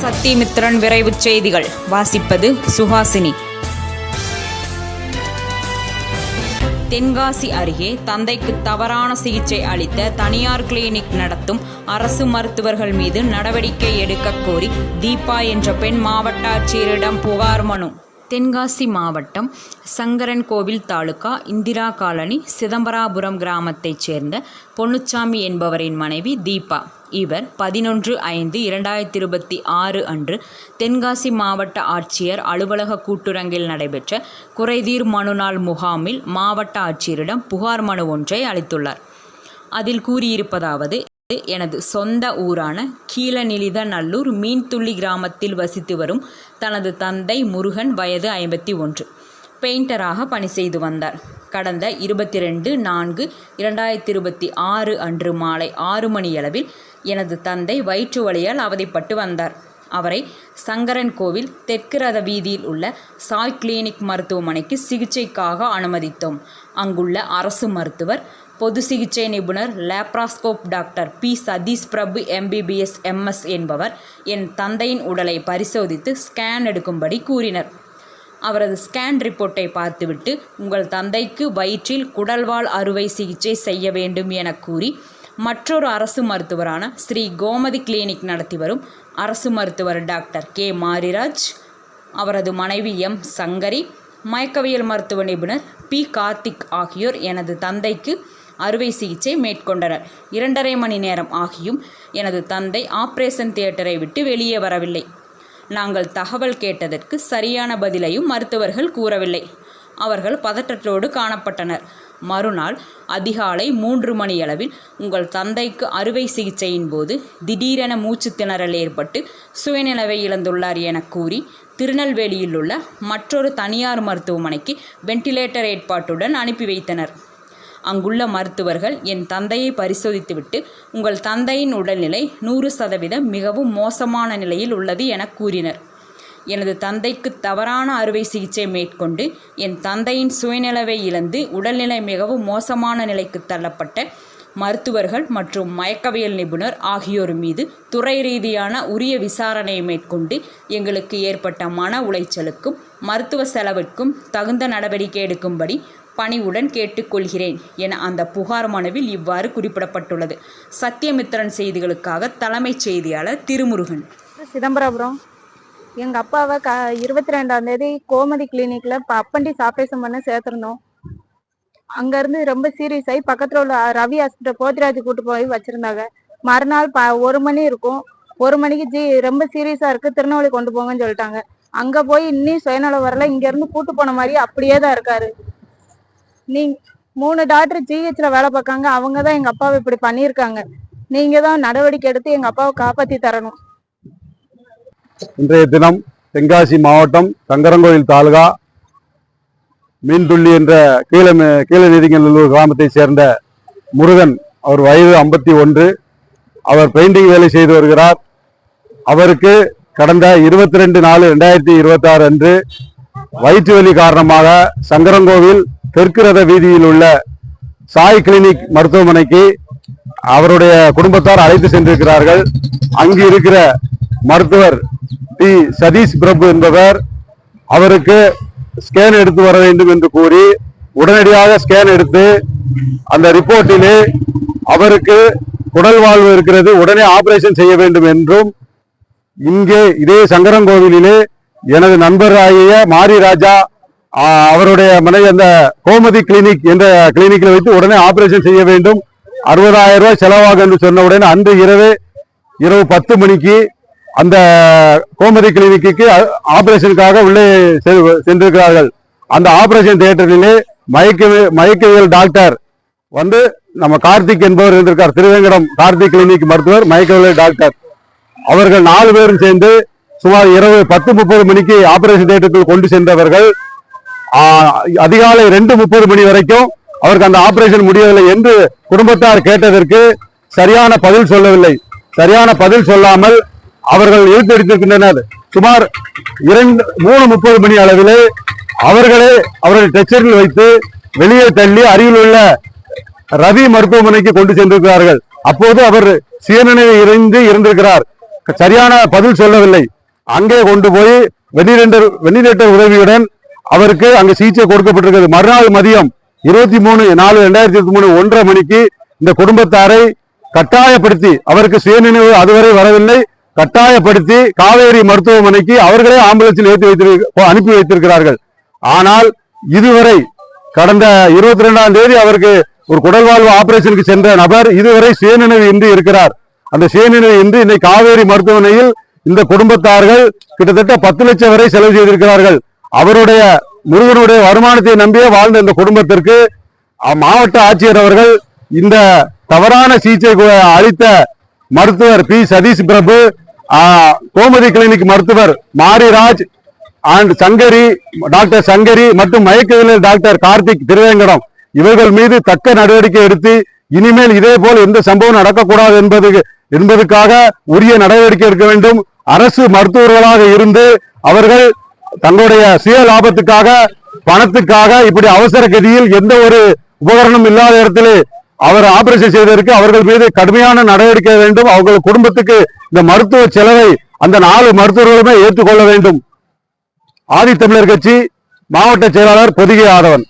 சத்தியமித்ரன் விரைவுச் செய்திகள் வாசிப்பது சுஹாசினி. தென்காசி அருகே தந்தைக்கு தவறான சிகிச்சை அளித்த தனியார் கிளினிக் நடத்தும் அரசு மருத்துவர்கள் மீது நடவடிக்கை எடுக்க கோரி தீபா என்ற பெண் மாவட்ட ஆட்சியரிடம் புகார் மனு. தென்காசி மாவட்டம் சங்கரன்கோவில் தாலுகா இந்திரா காலனி சிதம்பராபுரம் கிராமத்தைச் சேர்ந்த பொன்னுச்சாமி என்பவரின் மனைவி தீபா. இவர் 11/5/2026 அன்று தென்காசி மாவட்ட ஆட்சியர் அலுவலக கூட்டுறங்கில் நடைபெற்ற குறைதீர் மனு நாள் முகாமில் மாவட்ட ஆட்சியரிடம் புகார் மனு ஒன்றை அளித்துள்ளார். அதில் கூறியிருப்பதாவது: எனது சொந்த ஊரான கீழநிலிதநல்லூர் மீன்துள்ளி கிராமத்தில் வசித்து வரும் தனது தந்தை முருகன், வயது 51, பெயிண்டராக பணி செய்து வந்தார். கடந்த 22/4/2026 அன்று மாலை 6 மணியளவில் எனது தந்தை வயிற்று வலியால் அவதிப்பட்டு வந்தார். அவரை சங்கரன்கோவில் தெற்கு ரத வீதியில் உள்ள சாய் கிளினிக் மருத்துவமனைக்கு சிகிச்சைக்காக அனுமதித்தோம். அங்குள்ள அரசு மருத்துவர், பொது சிகிச்சை நிபுணர், லேப்ராஸ்கோப் டாக்டர் பி. சதீஷ் பிரபு MBBS MS என்பவர் என் தந்தையின் உடலை பரிசோதித்து ஸ்கேன் எடுக்கும்படி கூறினர். அவரது ஸ்கேன் ரிப்போர்ட்டை பார்த்துவிட்டு உங்கள் தந்தைக்கு வயிற்றில் குடல்வால் அறுவை சிகிச்சை செய்ய வேண்டும் என கூறி மற்றொரு அரசு மருத்துவரான ஸ்ரீ கோமதி கிளினிக் நடத்தி வரும் அரசு மருத்துவர் டாக்டர் K. மாரிராஜ், அவரது மனைவி M. சங்கரி, மயக்கவியல் மருத்துவ நிபுணர் P. கார்த்திக் ஆகியோர் எனது தந்தைக்கு அறுவை சிகிச்சை மேற்கொண்டனர். 2.5 மணி நேரம் ஆகியும் எனது தந்தை ஆபரேஷன் தியேட்டரை விட்டு வெளியே வரவில்லை. நாங்கள் தகவல் கேட்டதற்கு சரியான பதிலையும் மருத்துவர்கள் கூறவில்லை. அவர்கள் பதற்றத்தோடு காணப்பட்டனர். மறுநாள் அதிகாலை 3 மணியளவில் உங்கள் தந்தைக்கு அறுவை சிகிச்சையின் போது திடீரென மூச்சு திணறல் ஏற்பட்டு சுயநினைவை இழந்துள்ளார் என கூறி திருநெல்வேலியில் உள்ள மற்றொரு தனியார் மருத்துவமனைக்கு வெண்டிலேட்டர் ஏற்பாட்டுடன் அனுப்பி வைத்தனர். அங்குள்ள மருத்துவர்கள் என் தந்தையை பரிசோதித்துவிட்டு உங்கள் தந்தையின் உடல்நிலை 100% மிகவும் மோசமான நிலையில் உள்ளது என கூறினர். எனது தந்தைக்கு தவறான அறுவை சிகிச்சை மேற்கொண்டு என் தந்தையின் சுயநிலைவை இழந்து உடல்நிலை மிகவும் மோசமான நிலைக்கு தள்ளப்பட்ட மருத்துவர்கள் மற்றும் மயக்கவியல் நிபுணர் ஆகியோர் மீது துறை ரீதியான உரிய விசாரணையை மேற்கொண்டு எங்களுக்கு ஏற்பட்ட மன உளைச்சலுக்கும் மருத்துவ செலவிற்கும் தகுந்த நடவடிக்கை எடுக்கும்படி பணிவுடன் கேட்டுக்கொள்கிறேன் என அந்த புகார் மனுவில் இவ்வாறு குறிப்பிடப்பட்டுள்ளது. சத்தியமித்ரன் செய்திகளுக்காக தலைமைச் செய்தியாளர் திருமுருகன், சிதம்பராபுரம். எங்கள் அப்பாவை 22ஆம் தேதி கோமதி கிளினிக்கில் அப்பண்டிஸ் ஆப்ரேஷன் பண்ண சேர்த்துருந்தோம். அங்கேருந்து ரொம்ப சீரியஸ் ஆகி பக்கத்தில் உள்ள ரவி ஹாஸ்பிட்டல் போத்திராஜ் கூட்டு போய் வச்சுருந்தாங்க. மறுநாள் 1 மணி இருக்கும். 1 மணிக்கு ரொம்ப சீரியஸாக இருக்குது, திருநெல்வேலி கொண்டு போங்கன்னு சொல்லிட்டாங்க. அங்கே போய் இன்னும் சுயநலம் வரல. இங்கேருந்து கூட்டு போன மாதிரி அப்படியே தான் இருக்காரு. 3 டாக்டர் GHல வேலை பார்க்காங்க. அவங்க தான் எங்கள் அப்பாவை இப்படி பண்ணியிருக்காங்க. நீங்கள் தான் நடவடிக்கை எடுத்து எங்கள் அப்பாவை காப்பாற்றி தரணும். இன்றைய தினம் தென்காசி மாவட்டம் சங்கரன்கோவில் தாலுகா மீன்துள்ளி என்ற கீழநிதிநல்லூர் கிராமத்தை சேர்ந்த முருகன், அவர் வயது 51, அவர் பெயிண்டிங் வேலை செய்து வருகிறார். அவருக்கு கடந்த 22/4/2026 அன்று வயிற்று வலி காரணமாக சங்கரன்கோவில் தெற்கு ரத வீதியில் உள்ள சாய் கிளினிக் மருத்துவமனைக்கு அவருடைய குடும்பத்தார் அழைத்து சென்றிருக்கிறார்கள். அங்கு இருக்கிற மருத்துவர் P. சதீஷ் பிரபு என்பவர் அவருக்கு ஸ்கேன் எடுத்து வர வேண்டும் என்று கூறி உடனடியாக ஸ்கேன் எடுத்து அந்த ரிப்போர்ட்டிலே அவருக்கு குடல் வாழ்வு இருக்கிறது, உடனே ஆபரேஷன் செய்ய வேண்டும் என்றும், இங்கே இதே சங்கரன்கோவிலிலே எனது நண்பர் ஆகிய மாரிராஜா அவருடைய மனைவி அந்த கோமதி கிளினிக் என்ற கிளினிக்கில் வைத்து உடனே ஆபரேஷன் செய்ய வேண்டும், 60,000 ரூபாய் செலவாகும் என்று சொன்ன உடனே அன்று இரவு 10 மணிக்கு அந்த கோமதி கிளினிக்கு ஆபரேஷனுக்காக உள்ளே சென்றிருக்கிறார்கள். அந்த ஆபரேஷன் தியேட்டரிலே மயக்கவியல் டாக்டர் வந்து நம்ம கார்த்திக் என்பவர் இருந்திருக்கார். திருவேங்கடம் கார்த்திக் கிளினிக் மருத்துவர், மயக்கவியல் டாக்டர். அவர்கள் 4 பேரும் சேர்ந்து சுமார் இரவு 10:30 மணிக்கு ஆபரேஷன் தியேட்டருக்குள் கொண்டு சென்றவர்கள் அதிகாலை 2:30 மணி வரைக்கும் அவருக்கு அந்த ஆபரேஷன் முடியவில்லை என்று குடும்பத்தார் கேட்டதற்கு சரியான பதில் சொல்லவில்லை. சரியான பதில் சொல்லாமல் அவர்கள் இழுத்தடித்திருக்கின்றனர். சுமார் 3:30 மணி அளவிலே அவர்கள் டெச்சரில் வைத்து வெளியே தள்ளி அருகில் உள்ள ரவி மருத்துவமனைக்கு கொண்டு சென்றிருக்கிறார்கள். அப்போது அவர் சுயநினைவு இறந்திருக்கிறார். சரியான பதில் சொல்லவில்லை. அங்கே கொண்டு போய் வெண்டிலேட்டர் உதவியுடன் அவருக்கு அங்கு சிகிச்சை கொடுக்கப்பட்டிருக்கிறது. மறுநாள் மதியம் 23/4/2023 1:30 மணிக்கு இந்த குடும்பத்தாரை கட்டாயப்படுத்தி, அவருக்கு சுயநினைவு அதுவரை வரவில்லை, கட்டாயப்படுத்தி காவேரி மருத்துவமனைக்கு அவர்களே ஆம்புலன்ஸில் அனுப்பி வைத்திருக்கிறார்கள். ஆனால் இதுவரை கடந்த 22ஆம் தேதி அவருக்கு ஒரு குடல்வாழ்வு ஆபரேஷனுக்கு சென்ற நபர் இதுவரை சுயநினைவு இன்றி இருக்கிறார். அந்த சுயநினைவு இன்றி இன்னைக்கு காவேரி மருத்துவமனையில் இந்த குடும்பத்தார்கள் கிட்டத்தட்ட 10 லட்சம் வரை செலவு செய்திருக்கிறார்கள். அவருடைய முருகனுடைய வருமானத்தை நம்பியே வாழ்ந்த இந்த குடும்பத்திற்கு மாவட்ட ஆட்சியர் அவர்கள் இந்த தவறான சிகிச்சை அளித்த மருத்துவர் பி. சதீஷ் பிரபு, கோமதி கிளினிக் மருத்துவர் மாரிராஜ் அண்ட் சங்கரி, டாக்டர் சங்கரி மற்றும் மயக்கவியல் டாக்டர் கார்த்திக் திருவேங்கடம் இவர்கள் மீது தக்க நடவடிக்கை எடுத்து இனிமேல் இதே போல் எந்த சம்பவம் நடக்கக்கூடாது என்பதற்காக உரிய நடவடிக்கை எடுக்க வேண்டும். அரசு மருத்துவர்களாக இருந்து அவர்கள் தங்களுடைய சுய லாபத்துக்காக, பணத்துக்காக இப்படி அவசர கதியில் எந்த ஒரு உபகரணம் இல்லாத இடத்திலே அவர் ஆபரேஷன் செய்வதற்கு அவர்கள் மீது கடுமையான நடவடிக்கை வேண்டும். அவர்கள் குடும்பத்துக்கு இந்த மருத்துவ செலவை அந்த 4 மருத்துவர்களுமே ஏற்றுக்கொள்ள வேண்டும். ஆதித்தமிழர் கட்சி மாவட்ட செயலாளர் பொதிகை ஆதவன்.